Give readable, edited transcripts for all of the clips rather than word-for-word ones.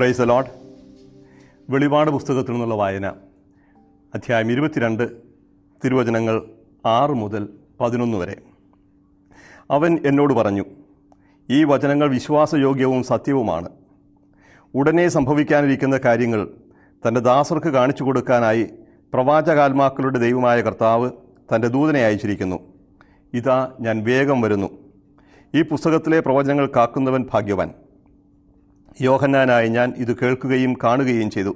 Praise the Lord. വെളിപാട് പുസ്തകത്തിൽ നിന്നുള്ള വായന, അധ്യായം 22, തിരുവചനങ്ങൾ 6 മുതൽ 11 വരെ. അവൻ എന്നോട് പറഞ്ഞു, ഈ വചനങ്ങൾ വിശ്വാസയോഗ്യവും സത്യവുമാണ്. ഉടനെ സംഭവിക്കാനിരിക്കുന്ന കാര്യങ്ങൾ തൻ്റെ ദാസർക്ക് കാണിച്ചു കൊടുക്കാനായി പ്രവാചകാത്മാക്കളുടെ ദൈവമായ കർത്താവ് തൻ്റെ ദൂതനെ അയച്ചിരിക്കുന്നു. ഇതാ, ഞാൻ വേഗം വരുന്നു. ഈ പുസ്തകത്തിലെ പ്രവചനങ്ങൾ കാക്കുന്നവൻ ഭാഗ്യവാൻ. യോഹന്നാനായി ഞാൻ ഇത് കേൾക്കുകയും കാണുകയും ചെയ്തു.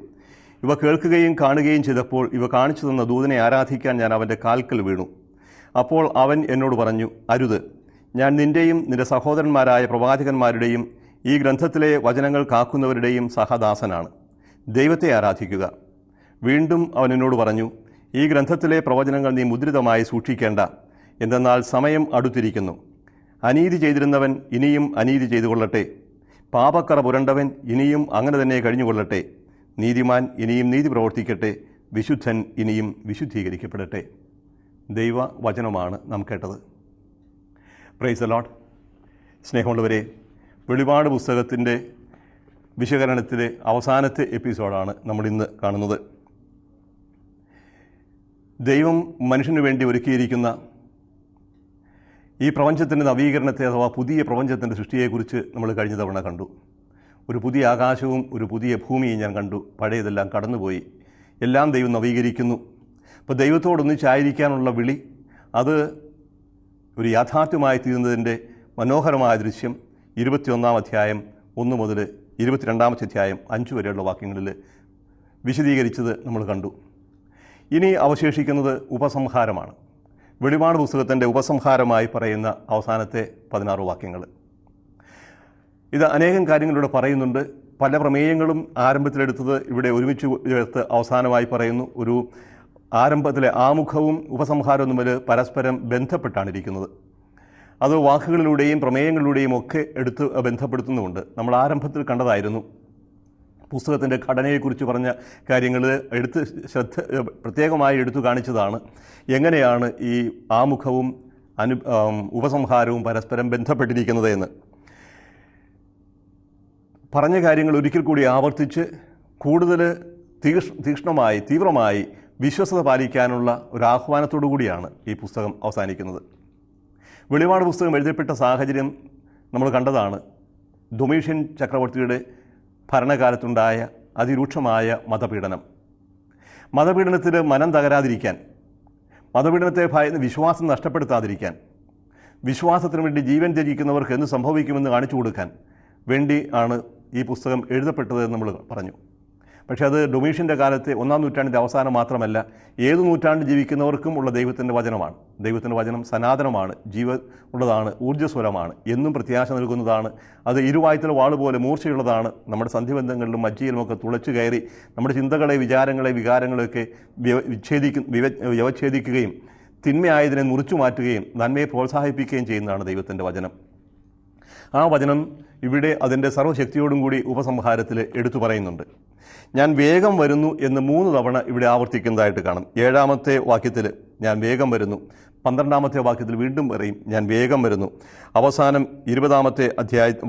ഇവ കേൾക്കുകയും കാണുകയും ചെയ്തപ്പോൾ ഇവ കാണിച്ചു തന്ന ദൂതനെ ആരാധിക്കാൻ ഞാൻ അവൻ്റെ കാൽക്കൽ വീണു. അപ്പോൾ അവൻ എന്നോട് പറഞ്ഞു, അരുത്. ഞാൻ നിൻ്റെയും നിൻ്റെ സഹോദരന്മാരായ പ്രവാചകന്മാരുടെയും ഈ ഗ്രന്ഥത്തിലെ വചനങ്ങൾ കാക്കുന്നവരുടെയും സഹദാസനാണ്. ദൈവത്തെ ആരാധിക്കുക. വീണ്ടും അവൻ എന്നോട് പറഞ്ഞു, ഈ ഗ്രന്ഥത്തിലെ പ്രവചനങ്ങൾ നീ മുദ്രിതമായി സൂക്ഷിക്കേണ്ട. എന്തെന്നാൽ സമയം അടുത്തിരിക്കുന്നു. അനീതി ചെയ്തിരുന്നവൻ ഇനിയും അനീതി ചെയ്തു കൊള്ളട്ടെ. പാപക്കറ പുരണ്ടവൻ ഇനിയും അങ്ങനെ തന്നെ കഴിഞ്ഞുകൊള്ളട്ടെ. നീതിമാൻ ഇനിയും നീതി പ്രവർത്തിക്കട്ടെ. വിശുദ്ധൻ ഇനിയും വിശുദ്ധീകരിക്കപ്പെടട്ടെ. ദൈവ വചനമാണ് നാം കേട്ടത്. Praise the Lord. സ്നേഹമുള്ളവരെ, വെളിപാട് പുസ്തകത്തിൻ്റെ വിശകലനത്തിലെ അവസാനത്തെ എപ്പിസോഡാണ് നമ്മളിന്ന് കാണുന്നത്. ദൈവം മനുഷ്യന് വേണ്ടി ഒരുക്കിയിരിക്കുന്ന ഈ പ്രപഞ്ചത്തിൻ്റെ നവീകരണത്തെ അഥവാ പുതിയ പ്രപഞ്ചത്തിൻ്റെ സൃഷ്ടിയെക്കുറിച്ച് നമ്മൾ കഴിഞ്ഞ തവണ കണ്ടു. ഒരു പുതിയ ആകാശവും ഒരു പുതിയ ഭൂമിയും ഞാൻ കണ്ടു. പഴയതെല്ലാം കടന്നുപോയി. എല്ലാം ദൈവം നവീകരിക്കുന്നു. അപ്പോൾ ദൈവത്തോടൊന്നിച്ചായിരിക്കാനുള്ള വിളി, അത് ഒരു യാഥാർത്ഥ്യമായി തീരുന്നതിൻ്റെ മനോഹരമായ ദൃശ്യം 21-ാം അധ്യായം 1 മുതൽ 22-ാമത്തെ അധ്യായം 5 വരെയുള്ള വാക്യങ്ങളിൽ വിശദീകരിച്ചത് നമ്മൾ കണ്ടു. ഇനി അവശേഷിക്കുന്നത് ഉപസംഹാരമാണ്. വെളിപാട് പുസ്തകത്തിൻ്റെ ഉപസംഹാരമായി പറയുന്ന അവസാനത്തെ 16 വാക്യങ്ങൾ. ഇത് അനേകം കാര്യങ്ങളിലൂടെ പറയുന്നുണ്ട്. പല പ്രമേയങ്ങളും ആരംഭത്തിലെടുത്തത് ഇവിടെ ഒരുമിച്ച് ചേർത്ത് അവസാനമായി പറയുന്നു. ഒരു ആരംഭത്തിലെ ആമുഖവും ഉപസംഹാരവും തമ്മിൽ പരസ്പരം ബന്ധപ്പെട്ടാണ് ഇരിക്കുന്നത്. അത് വാക്കുകളിലൂടെയും പ്രമേയങ്ങളിലൂടെയും ഒക്കെ എടുത്ത് ബന്ധപ്പെടുത്തുന്നുമുണ്ട്. നമ്മൾ ആരംഭത്തിൽ കണ്ടതായിരുന്നു. പുസ്തകത്തിൻ്റെ ഘടനയെക്കുറിച്ച് പറഞ്ഞ കാര്യങ്ങൾ പ്രത്യേകമായി എടുത്തു കാണിച്ചതാണ്. എങ്ങനെയാണ് ഈ ആമുഖവും ഉപസംഹാരവും പരസ്പരം ബന്ധപ്പെട്ടിരിക്കുന്നത് എന്ന് പറഞ്ഞ കാര്യങ്ങൾ ഒരിക്കൽ കൂടി ആവർത്തിച്ച് കൂടുതൽ തീക്ഷ്ണമായി തീവ്രമായി വിശ്വസ്തത പാലിക്കാനുള്ള ഒരു ആഹ്വാനത്തോടു കൂടിയാണ് ഈ പുസ്തകം അവസാനിക്കുന്നത്. വെളിപാട് പുസ്തകം എഴുതപ്പെട്ട സാഹചര്യം നമ്മൾ കണ്ടതാണ്. ഡൊമീഷ്യൻ ചക്രവർത്തിയുടെ ഭരണകാലത്തുണ്ടായ അതിരൂക്ഷമായ മതപീഡനത്തിൽ മനം തകരാതിരിക്കാൻ, മതപീഡനത്തെ ഭയന്ന് വിശ്വാസം നഷ്ടപ്പെടുത്താതിരിക്കാൻ, വിശ്വാസത്തിന് വേണ്ടി ജീവൻ ത്യജിക്കുന്നവർക്ക് എന്ത് സംഭവിക്കുമെന്ന് കാണിച്ചു കൊടുക്കാൻ വേണ്ടി ആണ് ഈ പുസ്തകം എഴുതപ്പെട്ടതെന്ന് നമ്മൾ പറഞ്ഞു. പക്ഷേ അത് ഡൊമീഷ്യൻ്റെ കാലത്തെ 1-ാം നൂറ്റാണ്ടിൻ്റെ അവസാനം മാത്രമല്ല, ഏത് നൂറ്റാണ്ടിൽ ജീവിക്കുന്നവർക്കും ഉള്ള ദൈവത്തിൻ്റെ വചനമാണ്. ദൈവത്തിൻ്റെ വചനം സനാതനമാണ്, ജീവൻ ഉള്ളതാണ്, ഊർജ്ജസ്വലമാണ്, എന്നും പ്രത്യാശ നൽകുന്നതാണ്. അത് ഇരുവായ്ത്തല വാള് പോലെ മൂർച്ചയുള്ളതാണ്. നമ്മുടെ സന്ധിബന്ധങ്ങളിലും മജ്ജയിലുമൊക്കെ തുളച്ചു കയറി നമ്മുടെ ചിന്തകളെ, വിചാരങ്ങളെ, വികാരങ്ങളെയൊക്കെ വ്യവച്ഛേദിക്കുകയും തിന്മയായതിനെ മുറിച്ചു മാറ്റുകയും നന്മയെ പ്രോത്സാഹിപ്പിക്കുകയും ചെയ്യുന്നതാണ് ദൈവത്തിൻ്റെ വചനം. ആ വചനം ഇവിടെ അതിൻ്റെ സർവ്വശക്തിയോടും കൂടി ഉപസംഹാരത്തിൽ എടുത്തു പറയുന്നുണ്ട്. ഞാൻ വേഗം വരുന്നു എന്ന് 3 തവണ ഇവിടെ ആവർത്തിക്കുന്നതായിട്ട് കാണും. 7-ാമത്തെ വാക്യത്തിൽ ഞാൻ വേഗം വരുന്നു. 12-ാമത്തെ വാക്യത്തിൽ വീണ്ടും പറയും ഞാൻ വേഗം വരുന്നു. അവസാനം 20-ാമത്തെ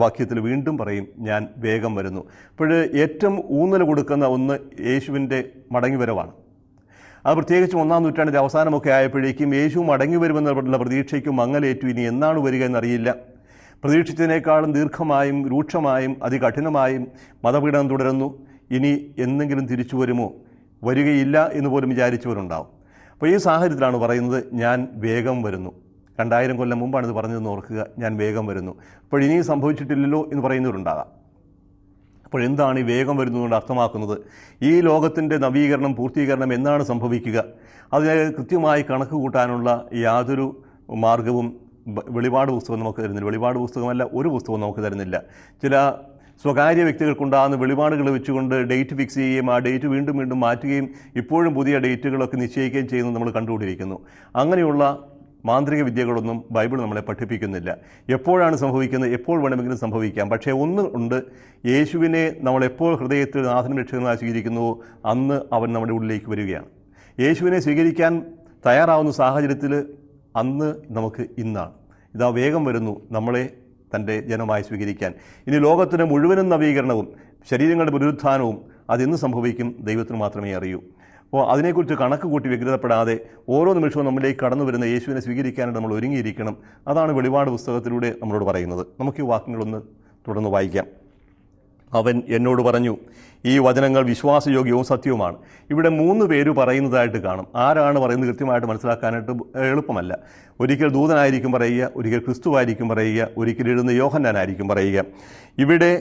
വാക്യത്തിൽ വീണ്ടും പറയും ഞാൻ വേഗം വരുന്നു. അപ്പോൾ ഏറ്റവും ഊന്നൽ കൊടുക്കുന്ന ഒന്ന് യേശുവിൻ്റെ മടങ്ങിവരവാണ്. അത് പ്രത്യേകിച്ചും 1-ാം നൂറ്റാണ്ടിൻ്റെ അവസാനമൊക്കെ ആയപ്പോഴേക്കും യേശു മടങ്ങി വരുമെന്നുള്ള പ്രതീക്ഷയ്ക്കും മങ്ങലേറ്റു. ഇനി എന്നാണ് വരിക എന്നറിയില്ല. പ്രതീക്ഷിച്ചതിനേക്കാളും ദീർഘമായും രൂക്ഷമായും അതികഠിനമായും മതപീഡനം തുടരുന്നു. ഇനി എന്തെങ്കിലും തിരിച്ചു വരുമോ, വരികയില്ല എന്ന് പോലും വിചാരിച്ചവരുണ്ടാവും. അപ്പോൾ ഈ സാഹചര്യത്തിലാണ് പറയുന്നത് ഞാൻ വേഗം വരുന്നു. 2000 കൊല്ലം മുമ്പാണ് ഇത് പറഞ്ഞതെന്ന് ഓർക്കുക. ഞാൻ വേഗം വരുന്നു. അപ്പോൾ ഇനിയും സംഭവിച്ചിട്ടില്ലല്ലോ എന്ന് പറയുന്നവരുണ്ടാകാം. അപ്പോൾ എന്താണ് ഈ വേഗം വരുന്നതുകൊണ്ട് അർത്ഥമാക്കുന്നത്? ഈ ലോകത്തിൻ്റെ നവീകരണം, പൂർത്തീകരണം എന്നാണ് സംഭവിക്കുക? അതിനെ കൃത്യമായി കണക്ക് കൂട്ടാനുള്ള യാതൊരു മാർഗവും വെളിപാട് പുസ്തകം നമുക്ക് തരുന്നില്ല. വെളിപാട് പുസ്തകമല്ല ഒരു പുസ്തകവും നമുക്ക് തരുന്നില്ല. ചില സ്വകാര്യ വ്യക്തികൾക്കുണ്ടാകുന്ന വെളിപാടുകൾ വെച്ചുകൊണ്ട് ഡേറ്റ് ഫിക്സ് ചെയ്യുകയും ആ ഡേറ്റ് വീണ്ടും വീണ്ടും മാറ്റുകയും ഇപ്പോഴും പുതിയ ഡേറ്റുകളൊക്കെ നിശ്ചയിക്കുകയും ചെയ്യുന്നത് നമ്മൾ കണ്ടുകൊണ്ടിരിക്കുന്നു. അങ്ങനെയുള്ള മാന്ത്രിക വിദ്യകളൊന്നും ബൈബിൾ നമ്മളെ പഠിപ്പിക്കുന്നില്ല. എപ്പോഴാണ് സംഭവിക്കുന്നത്? എപ്പോൾ വേണമെങ്കിലും സംഭവിക്കാം. പക്ഷേ ഒന്ന് ഉണ്ട്, യേശുവിനെ നമ്മളെപ്പോൾ ഹൃദയത്തിൽ നാഥനും രക്ഷകനുമായി സ്വീകരിക്കുന്നുവോ അന്ന് അവൻ നമ്മുടെ ഉള്ളിലേക്ക് വരികയാണ്. യേശുവിനെ സ്വീകരിക്കാൻ തയ്യാറാവുന്ന സാഹചര്യത്തിൽ അന്ന് നമുക്ക് ഇന്നാണ്. ഇതാ വേഗം വരുന്നു നമ്മളെ തൻ്റെ ജനമായി സ്വീകരിക്കാൻ. ഇനി ലോകത്തിന് മുഴുവനും നവീകരണവും ശരീരങ്ങളുടെ പുനരുത്ഥാനവും അതെന്ന് സംഭവിക്കും ദൈവത്തിന് മാത്രമേ അറിയൂ. അപ്പോൾ അതിനെക്കുറിച്ച് കണക്ക് കൂട്ടി വ്യഗ്രതപ്പെടാതെ ഓരോ നിമിഷവും നമ്മളിലേക്ക് കടന്നു വരുന്ന യേശുവിനെ സ്വീകരിക്കാനായിട്ട് നമ്മൾ ഒരുങ്ങിയിരിക്കണം. അതാണ് വെളിപാട് പുസ്തകത്തിലൂടെ നമ്മളോട് പറയുന്നത്. നമുക്ക് ഈ വാക്യങ്ങളൊന്ന് തുടർന്ന് വായിക്കാം. അവൻ എന്നോട് പറഞ്ഞു, ഈ വചനങ്ങൾ വിശ്വാസയോഗ്യവും സത്യവുമാണ്. ഇവിടെ 3 പേര് പറയുന്നതായിട്ട് കാണും. ആരാണ് പറയുന്നത് കൃത്യമായിട്ട് മനസ്സിലാക്കാനായിട്ട് എളുപ്പമല്ല. ഒരിക്കൽ ദൂതനായിരിക്കും പറയുക, ഒരിക്കൽ ക്രിസ്തുവായിരിക്കും പറയുക, ഒരിക്കൽ എഴുതുന്ന യോഹന്നാനായിരിക്കും പറയുക. ഇവിടെ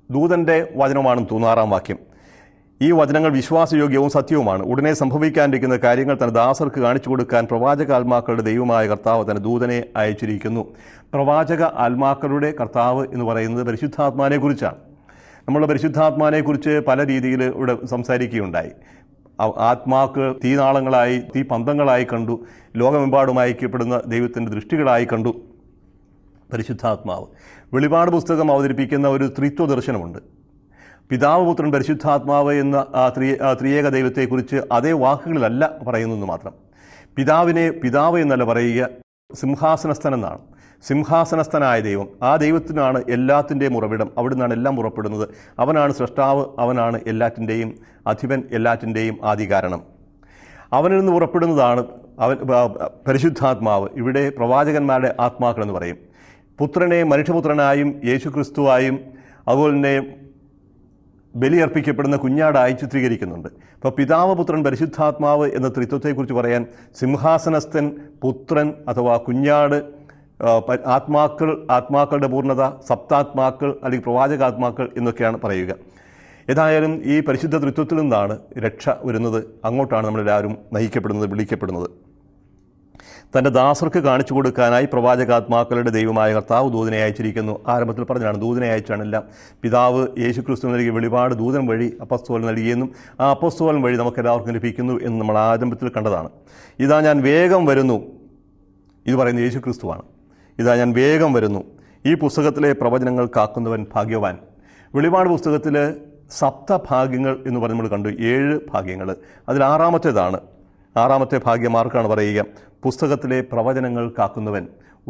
ദൂതൻ്റെ വചനമാണെന്ന് തോന്നുന്നു 6-ാം വാക്യം. ഈ വചനങ്ങൾ വിശ്വാസയോഗ്യവും സത്യവുമാണ്. ഉടനെ സംഭവിക്കാനിരിക്കുന്ന കാര്യങ്ങൾ തന്റെ ദാസർക്ക് കാണിച്ചു കൊടുക്കാൻ പ്രവാചക ആത്മാക്കളുടെ ദൈവമായ കർത്താവ് തന്റെ ദൂതനെ അയച്ചിരിക്കുന്നു. പ്രവാചക ആത്മാക്കളുടെ കർത്താവ് എന്ന് പറയുന്നത് പരിശുദ്ധാത്മാവിനെക്കുറിച്ചാണ്. നമ്മൾ പരിശുദ്ധാത്മാവിനെക്കുറിച്ച് പല രീതിയിൽ ഇവിടെ സംസാരിക്കുകയുണ്ടായി. ആത്മാക്കൾ തീനാളങ്ങളായി, തീപന്തങ്ങളായി കണ്ടു. ലോകമെമ്പാടും അയക്കപ്പെടുന്ന ദൈവത്തിൻ്റെ ദൃഷ്ടികളായി കണ്ടു. പരിശുദ്ധാത്മാവ് വെളിപാട് പുസ്തകം അവതരിപ്പിക്കുന്ന ഒരു ത്രിത്വ ദർശനമുണ്ട്. പിതാവ്, പുത്രൻ, പരിശുദ്ധാത്മാവ് എന്ന ത്രിയേക ദൈവത്തെക്കുറിച്ച് അതേ വാക്കുകളിലല്ല പറയുന്നതെന്ന് മാത്രം. പിതാവിനെ പിതാവ് എന്നല്ല പറയുക, സിംഹാസനസ്ഥൻ എന്നാണ്. സിംഹാസനസ്ഥനായ ദൈവം, ആ ദൈവത്തിനാണ് എല്ലാത്തിൻ്റെയും ഉറവിടം. അവിടെ നിന്നാണ് എല്ലാം പുറപ്പെടുന്നത്. അവനാണ് സൃഷ്ടാവ്, അവനാണ് എല്ലാറ്റിൻ്റെയും അധിപൻ, എല്ലാറ്റിൻ്റെയും ആദികാരണം. അവനിൽ നിന്ന് പുറപ്പെടുന്നതാണ് പരിശുദ്ധാത്മാവ്. ഇവിടെ പ്രവാചകന്മാരുടെ ആത്മാക്കളെന്ന് പറയും. പുത്രനെ മനുഷ്യപുത്രനായും യേശുക്രിസ്തുവായും അതുപോലെ തന്നെ ബലിയർപ്പിക്കപ്പെടുന്ന കുഞ്ഞാടായി ചിത്രീകരിക്കുന്നുണ്ട്. അപ്പോൾ പിതാവ്, പുത്രൻ, പരിശുദ്ധാത്മാവ് എന്ന ത്രിത്വത്തെക്കുറിച്ച് പറയാൻ സിംഹാസനസ്ഥൻ, പുത്രൻ അഥവാ കുഞ്ഞാട്, ആത്മാക്കളുടെ പൂർണ്ണത, സപ്താത്മാക്കൾ അല്ലെങ്കിൽ പ്രവാചകാത്മാക്കൾ എന്നൊക്കെയാണ് പറയുക. ഏതായാലും ഈ പരിശുദ്ധ ത്രിത്വത്തിൽ നിന്നാണ് രക്ഷ വരുന്നത്. അങ്ങോട്ടാണ് നമ്മളെല്ലാവരും നയിക്കപ്പെടുന്നത്, വിളിക്കപ്പെടുന്നത്. തൻ്റെ ദാസർക്ക് കാണിച്ചു കൊടുക്കാനായി പ്രവാചകാത്മാക്കളുടെ ദൈവമായ കർത്താവ് ദൂതനെ അയച്ചിരിക്കുന്നു. ആരംഭത്തിൽ പറഞ്ഞാണ് ദൂതനെ അയച്ചാണെല്ലാം. പിതാവ് യേശുക്രിസ്തു നൽകിയ വെളിപാട് ദൂതൻ വഴി അപ്പസ്തോലൻ നൽകിയെന്നും ആ അപ്പസ്തോലൻ വഴി നമുക്കെല്ലാവർക്കും ലഭിക്കുന്നു എന്ന് നമ്മൾ ആരംഭത്തിൽ കണ്ടതാണ്. ഇതാ ഞാൻ വേഗം വരുന്നു, ഇത് പറയുന്നത് യേശുക്രിസ്തുവാണ്. ഇതാ ഞാൻ വേഗം വരുന്നു, ഈ പുസ്തകത്തിലെ പ്രവചനങ്ങൾ കാക്കുന്നവൻ ഭാഗ്യവാൻ. വെളിപാട് പുസ്തകത്തിൽ സപ്തഭാഗ്യങ്ങൾ എന്ന് പറഞ്ഞ് നമ്മൾ കണ്ടു. 7 ഭാഗ്യങ്ങൾ. അതിൽ 6ാമത്തെ ഭാഗ്യം ആർക്കാണ് പറയുക? പുസ്തകത്തിലെ പ്രവചനങ്ങൾ കാക്കുന്നവൻ.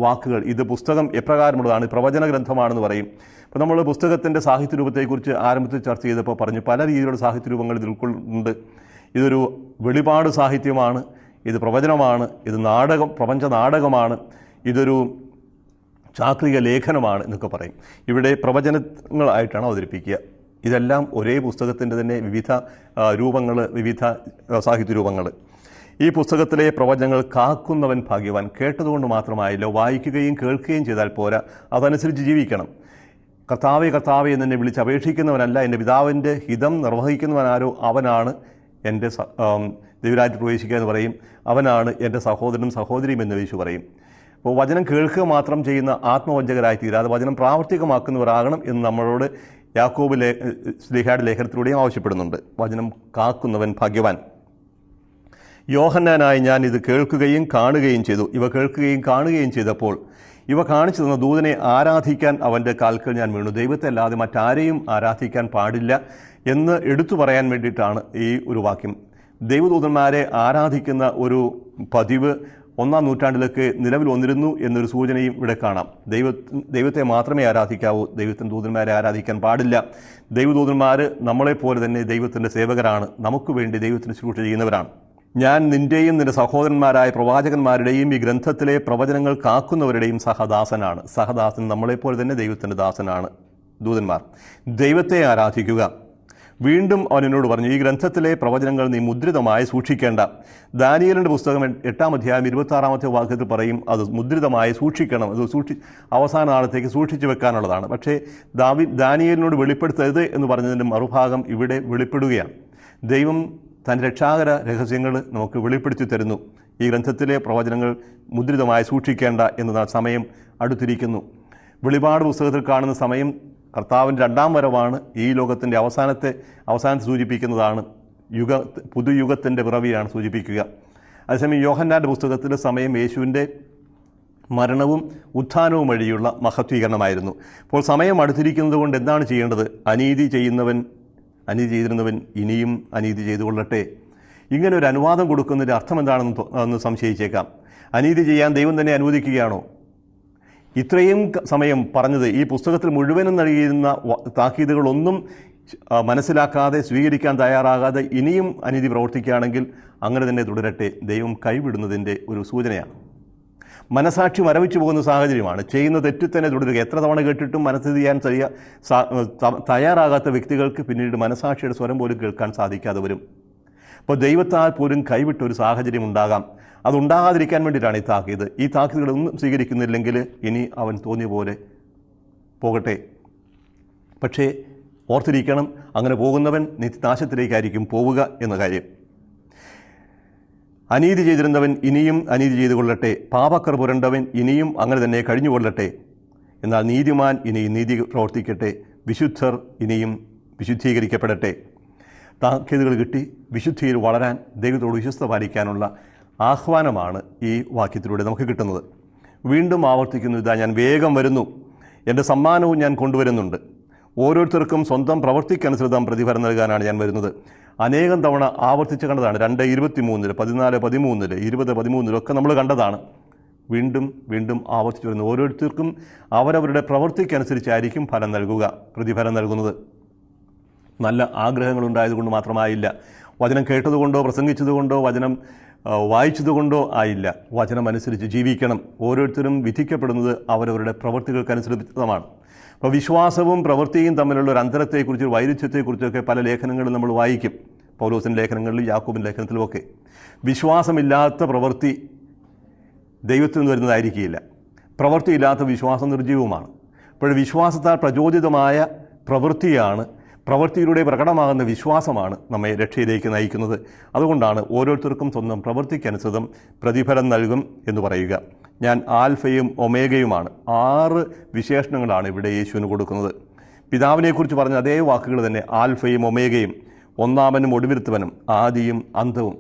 വാക്കുകൾ, ഇത് പുസ്തകം എപ്രകാരമുള്ളതാണ്? പ്രവചന ഗ്രന്ഥമാണെന്ന് പറയും. അപ്പോൾ നമ്മൾ പുസ്തകത്തിൻ്റെ സാഹിത്യരൂപത്തെക്കുറിച്ച് ആരംഭത്തിൽ ചർച്ച ചെയ്തപ്പോൾ പറഞ്ഞു, പല രീതിയിലുള്ള സാഹിത്യരൂപങ്ങൾ ഇതിൽ ഉൾക്കൊള്ളുന്നുണ്ട്. ഇതൊരു വെളിപാട് സാഹിത്യമാണ്, ഇത് പ്രവചനമാണ്, ഇത് പ്രപഞ്ച നാടകമാണ്, ഇതൊരു ചാക്രിക ലേഖനമാണ് എന്നൊക്കെ പറയും. ഇവിടെ പ്രവചനങ്ങളായിട്ടാണ് അവതരിപ്പിക്കുക. ഇതെല്ലാം ഒരേ പുസ്തകത്തിൻ്റെ തന്നെ വിവിധ രൂപങ്ങൾ, വിവിധ സാഹിത്യരൂപങ്ങൾ. ഈ പുസ്തകത്തിലെ പ്രവചനങ്ങൾ കാക്കുന്നവൻ ഭാഗ്യവാൻ. കേട്ടതുകൊണ്ട് മാത്രമായില്ല, വായിക്കുകയും കേൾക്കുകയും ചെയ്താൽ പോരാ, അതനുസരിച്ച് ജീവിക്കണം. കർത്താവേ കർത്താവേ എന്നെ വിളിച്ച് അപേക്ഷിക്കുന്നവനല്ല, എൻ്റെ പിതാവിൻ്റെ ഹിതം നിർവഹിക്കുന്നവനാരോ അവനാണ് എൻ്റെ ദൈവരാജ്യത്തിൽ പ്രവേശിക്കുക എന്ന് പറയും. അവനാണ് എൻ്റെ സഹോദരനും സഹോദരിയും എന്ന് യേശു പറയും. അപ്പോൾ വചനം കേൾക്കുക മാത്രം ചെയ്യുന്ന ആത്മവഞ്ചകരായി തീരാതെ വചനം പ്രാവർത്തികമാക്കുന്നവരാകണം എന്ന് നമ്മളോട് യാക്കോബ് ശ്ലീഹായുടെ ലേഖനത്തിലൂടെയും ആവശ്യപ്പെടുന്നുണ്ട്. വചനം കാക്കുന്നവൻ ഭാഗ്യവാൻ. യോഹന്നാനായി ഞാൻ ഇത് കേൾക്കുകയും കാണുകയും ചെയ്തു. ഇവ കേൾക്കുകയും കാണുകയും ചെയ്തപ്പോൾ ഇവ കാണിച്ചു തന്ന ദൂതനെ ആരാധിക്കാൻ അവൻ്റെ കാൽക്കൽ ഞാൻ വീണു. ദൈവത്തെ അല്ലാതെ മറ്റാരെയും ആരാധിക്കാൻ പാടില്ല എന്ന് എടുത്തു പറയാൻ വേണ്ടിയിട്ടാണ് ഈ ഒരു വാക്യം. ദൈവദൂതന്മാരെ ആരാധിക്കുന്ന ഒരു പതിവ് 1-ാം നൂറ്റാണ്ടിലൊക്കെ നിലവിൽ വന്നിരുന്നു എന്നൊരു സൂചനയും ഇവിടെ കാണാം. ദൈവത്തെ മാത്രമേ ആരാധിക്കാവൂ, ദൈവത്തിൻ്റെ ദൂതന്മാരെ ആരാധിക്കാൻ പാടില്ല. ദൈവദൂതന്മാർ നമ്മളെപ്പോലെ തന്നെ ദൈവത്തിൻ്റെ സേവകരാണ്, നമുക്ക് വേണ്ടി ദൈവത്തിന് ശുശ്രൂഷ ചെയ്യുന്നവരാണ്. ഞാൻ നിൻ്റെയും നിൻ്റെ സഹോദരന്മാരായ പ്രവാചകന്മാരുടെയും ഈ ഗ്രന്ഥത്തിലെ പ്രവചനങ്ങൾ കാക്കുന്നവരുടെയും സഹദാസനാണ്. സഹദാസൻ നമ്മളെപ്പോലെ തന്നെ ദൈവത്തിൻ്റെ ദാസനാണ്. ദൂതന്മാർ ദൈവത്തെ ആരാധിക്കുക. വീണ്ടും അവൻ എന്നോട് പറഞ്ഞു, ഈ ഗ്രന്ഥത്തിലെ പ്രവചനങ്ങൾ നീ മുദ്രിതമായി സൂക്ഷിക്കേണ്ട. ദാനിയേലിൻ്റെ പുസ്തകം 8-ാം അധ്യായം 26-ാമത്തെ വാക്യത്തിൽ പറയും, അത് മുദ്രിതമായി സൂക്ഷിക്കണം, അത് അവസാന നാളത്തേക്ക് സൂക്ഷിച്ചു വെക്കാനുള്ളതാണ്. പക്ഷേ ദാനിയേലിനോട് വെളിപ്പെടുത്തരുത് എന്ന് പറഞ്ഞതിൻ്റെ മറുഭാഗം ഇവിടെ വെളിപ്പെടുകയാണ്. ദൈവം തൻ്റെ രക്ഷാകര രഹസ്യങ്ങൾ നമുക്ക് വെളിപ്പെടുത്തി തരുന്നു. ഈ ഗ്രന്ഥത്തിലെ പ്രവചനങ്ങൾ മുദ്രിതമായി സൂക്ഷിക്കേണ്ട എന്ന സമയം അടുത്തിരിക്കുന്നു. വെളിപാട് പുസ്തകത്തിൽ കാണുന്ന സമയം കർത്താവിൻ്റെ 2-ാം വരവാണ്. ഈ ലോകത്തിൻ്റെ അവസാനത്തെ സൂചിപ്പിക്കുന്നതാണ്. പുതുയുഗത്തിൻ്റെ പിറവിയാണ് സൂചിപ്പിക്കുക. അതേസമയം യോഹന്നാൻ്റെ പുസ്തകത്തിലെ സമയം യേശുവിൻ്റെ മരണവും ഉത്ഥാനവും വഴിയുള്ള മഹത്വീകരണമായിരുന്നു. അപ്പോൾ സമയം അടുത്തിരിക്കുന്നത് കൊണ്ട് എന്താണ് ചെയ്യേണ്ടത്? അനീതി ചെയ്തിരുന്നവൻ ഇനിയും അനീതി ചെയ്തു കൊള്ളട്ടെ. ഇങ്ങനെ ഒരു അനുവാദം കൊടുക്കുന്നതിൻ്റെ അർത്ഥം എന്താണെന്ന് സംശയിച്ചേക്കാം. അനീതി ചെയ്യാൻ ദൈവം തന്നെ അനുവദിക്കുകയാണോ? ഇത്രയും സമയം പറഞ്ഞത് ഈ പുസ്തകത്തിൽ മുഴുവനും നൽകിയിരുന്ന താക്കീതുകളൊന്നും മനസ്സിലാക്കാതെ സ്വീകരിക്കാൻ തയ്യാറാകാതെ ഇനിയും അനീതി പ്രവർത്തിക്കുകയാണെങ്കിൽ അങ്ങനെ തന്നെ തുടരട്ടെ. ദൈവം കൈവിടുന്നതിൻ്റെ ഒരു സൂചനയാണ്. മനസാക്ഷി മരവിച്ചു പോകുന്ന സാഹചര്യമാണ്. ചെയ്യുന്ന തെറ്റിൽ തന്നെ തുടരുക. എത്ര തവണ കേട്ടിട്ടും മനസ്സ് ചെയ്യാൻ തയ്യാറാകാത്ത വ്യക്തികൾക്ക് പിന്നീട് മനസാക്ഷിയുടെ സ്വരം പോലും കേൾക്കാൻ സാധിക്കാതെ വരും. അപ്പോൾ ദൈവത്താൽ പോലും കൈവിട്ടൊരു സാഹചര്യം ഉണ്ടാകാം. അതുണ്ടാകാതിരിക്കാൻ വേണ്ടിയിട്ടാണ് ഈ താക്കീത്. ഈ താക്കീതുകളൊന്നും സ്വീകരിക്കുന്നില്ലെങ്കിൽ ഇനി അവൻ തോന്നിയ പോലെ പോകട്ടെ. പക്ഷേ ഓർത്തിരിക്കണം, അങ്ങനെ പോകുന്നവൻ നിത്യനാശത്തിലേക്കായിരിക്കും പോവുക എന്ന കാര്യം. അനീതി ചെയ്തിരുന്നവൻ ഇനിയും അനീതി ചെയ്തു കൊള്ളട്ടെ, പാപക്കർ പുരണ്ടവൻ ഇനിയും അങ്ങനെ തന്നെ കഴിഞ്ഞുകൊള്ളട്ടെ. എന്നാൽ നീതിമാൻ ഇനിയും നീതി പ്രവർത്തിക്കട്ടെ, വിശുദ്ധർ ഇനിയും വിശുദ്ധീകരിക്കപ്പെടട്ടെ. താക്കീതുകൾ കിട്ടി വിശുദ്ധിയിൽ വളരാൻ, ദൈവത്തോട് വിശ്വസ്ത പാലിക്കാനുള്ള ആഹ്വാനമാണ് ഈ വാക്യത്തിലൂടെ നമുക്ക് കിട്ടുന്നത്. വീണ്ടും ആവർത്തിക്കുന്നു, ഇതാ ഞാൻ വേഗം വരുന്നു, എൻ്റെ സമ്മാനവും ഞാൻ കൊണ്ടുവരുന്നുണ്ട്. ഓരോരുത്തർക്കും സ്വന്തം പ്രവൃത്തിക്കനുസൃതം പ്രതിഫലം നൽകാനാണ് ഞാൻ വരുന്നത്. അനേകം തവണ ആവർത്തിച്ച് കണ്ടതാണ്. 2:23, 14:13, 20:13 നമ്മൾ കണ്ടതാണ്. വീണ്ടും വീണ്ടും ആവർത്തിച്ച് വരുന്നു. ഓരോരുത്തർക്കും അവരവരുടെ പ്രവൃത്തിക്കനുസരിച്ചായിരിക്കും ഫലം നൽകുക, പ്രതിഫലം നൽകുന്നത്. നല്ല ആഗ്രഹങ്ങളുണ്ടായതുകൊണ്ട് മാത്രമായില്ല, വചനം കേട്ടതുകൊണ്ടോ പ്രസംഗിച്ചതുകൊണ്ടോ വചനം വായിച്ചതുകൊണ്ടോ ആയില്ല. വചനം അനുസരിച്ച് ജീവിക്കണം. ഓരോരുത്തരും വിധിക്കപ്പെടുന്നത് അവരവരുടെ പ്രവൃത്തികൾക്കനുസൃതമാണ്. അപ്പോൾ വിശ്വാസവും പ്രവൃത്തിയും തമ്മിലുള്ള ഒരു അന്തരത്തെക്കുറിച്ച്, ഒരു വൈരുദ്ധ്യത്തെക്കുറിച്ചൊക്കെ പല ലേഖനങ്ങളും നമ്മൾ വായിക്കും. പൗലോസിൻ്റെ ലേഖനങ്ങളിലും യാക്കോബിൻ്റെ ലേഖനത്തിലുമൊക്കെ. വിശ്വാസമില്ലാത്ത പ്രവൃത്തി ദൈവത്തിൽ നിന്ന് വരുന്നതായിരിക്കില്ല. പ്രവൃത്തിയില്ലാത്ത വിശ്വാസം നിർജ്ജീവമാണ്. അപ്പോൾ വിശ്വാസത്താൽ പ്രചോദിതമായ പ്രവൃത്തിയാണ്, പ്രവൃത്തിയിലൂടെ പ്രകടമാകുന്ന വിശ്വാസമാണ് നമ്മെ രക്ഷയിലേക്ക് നയിക്കുന്നത്. അതുകൊണ്ടാണ് ഓരോരുത്തർക്കും സ്വന്തം പ്രവൃത്തിക്കനുസൃതം പ്രതിഫലം നൽകും എന്ന് പറയുക. ഞാൻ ആൽഫയും ഒമേഗയുമാണ്. 6 വിശേഷണങ്ങളാണ് ഇവിടെ യേശുവിന് കൊടുക്കുന്നത്. പിതാവിനെക്കുറിച്ച് പറഞ്ഞ അതേ വാക്കുകൾ തന്നെ, ആൽഫയും ഒമേഗയും, ഒന്നാമനും ഒടുവിലത്തവനും, ആദിയും അന്തവും.